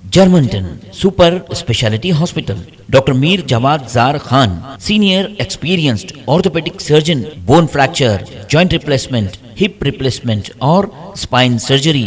Germanton super speciality hospital, doctor Mir Jawad Jar Khan, senior experienced orthopaedic surgeon, bone fracture, joint replacement, hip replacement और spine surgery.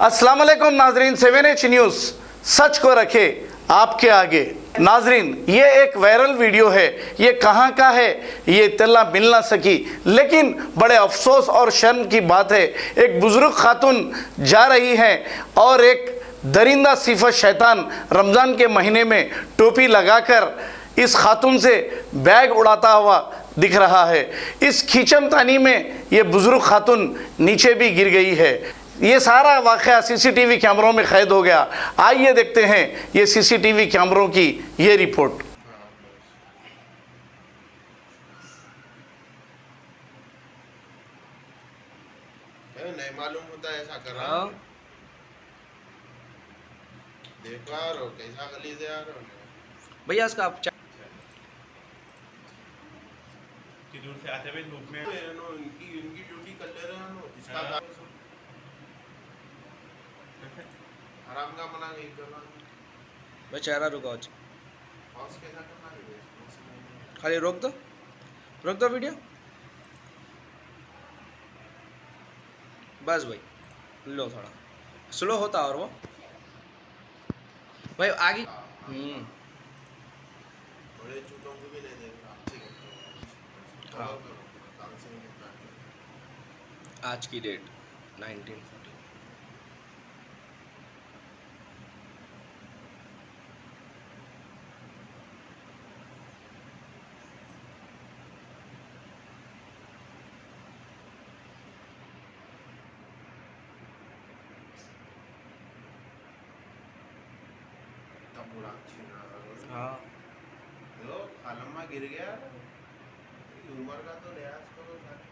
अस्सलाम वालेकुम नाजरीन, 7H news सच को रखे आपके आगे। नाजरीन, ये एक वायरल वीडियो है, ये कहाँ का है ये इत्तला मिल ना सकी, लेकिन बड़े अफसोस और शर्म की बात है, एक बुजुर्ग खातून जा रही हैं और एक दरिंदा सिफत शैतान रमज़ान के महीने में टोपी लगाकर इस खातून से बैग उड़ाता हुआ दिख रहा है। इस खींचमतानी में ये बुजुर्ग खातून नीचे भी गिर गई है। ये सारा वाक़या सीसीटीवी कैमरों में कैद हो गया। आइए देखते हैं ये सीसीटीवी कैमरों की ये रिपोर्ट। नहीं मालूम होता ऐसा कर रहा हूँ। देखो यार कैसा गलीज़ है यार भैया। इसका आप दूर से आते हुए धूप में इनकी ड्यूटी कर ले रहे हैं इसका आराम का मना नहीं करना। भाई चेहरा रुको आज, बॉस कैसा करना है, खाली रोक दो वीडियो बस भाई। लो थोड़ा स्लो होता और वो भाई आगे। बड़े चूतों को भी नहीं देख रहा। हाँ। आज की डेट 1940। हाँ लो खालम्मा गिर गया, उम्र का तो लिहाज करो सारे।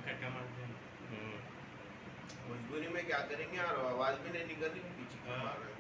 कट्टा मारते हैं। मजबूरी में क्या करेंगे यार, आवाज भी नहीं निकल रही, पीछे क्यों मार रहे हैं।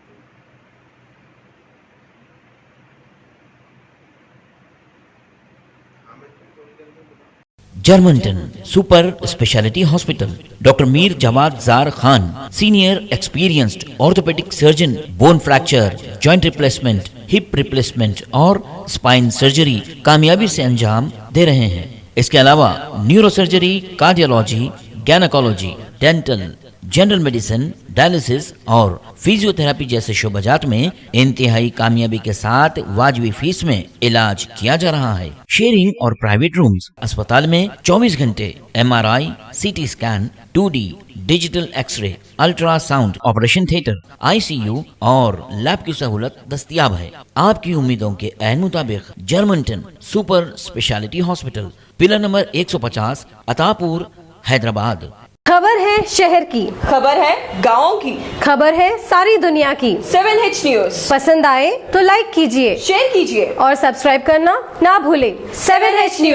Germanton super speciality hospital, doctor Mir Jawad Jar Khan, senior experienced orthopaedic surgeon, bone fracture, joint replacement, hip replacement और स्पाइन सर्जरी कामयाबी से अंजाम दे रहे हैं। इसके अलावा neuro surgery, cardiology, gynaecology, dental, general medicine, dialysis और फिजियोथेरेपी जैसे शोबाजात में इंतहाई कामयाबी के साथ वाजिबी फीस में इलाज किया जा रहा है। शेयरिंग और प्राइवेट रूम्स, अस्पताल में 24 घंटे MRI, CT scan, 2D digital X ray, ultrasound, operation theatre, ICU और लैब की सहूलत दस्तयाब है। आपकी उम्मीदों के ऐन मुताबिक Germanton super speciality hospital, pillar number 150, Attapur, Hyderabad. खबर है शहर की, खबर है गाँव की, खबर है सारी दुनिया की। 7H न्यूज़ पसंद आए तो लाइक कीजिए, शेयर कीजिए और सब्सक्राइब करना ना भूलें। 7H news.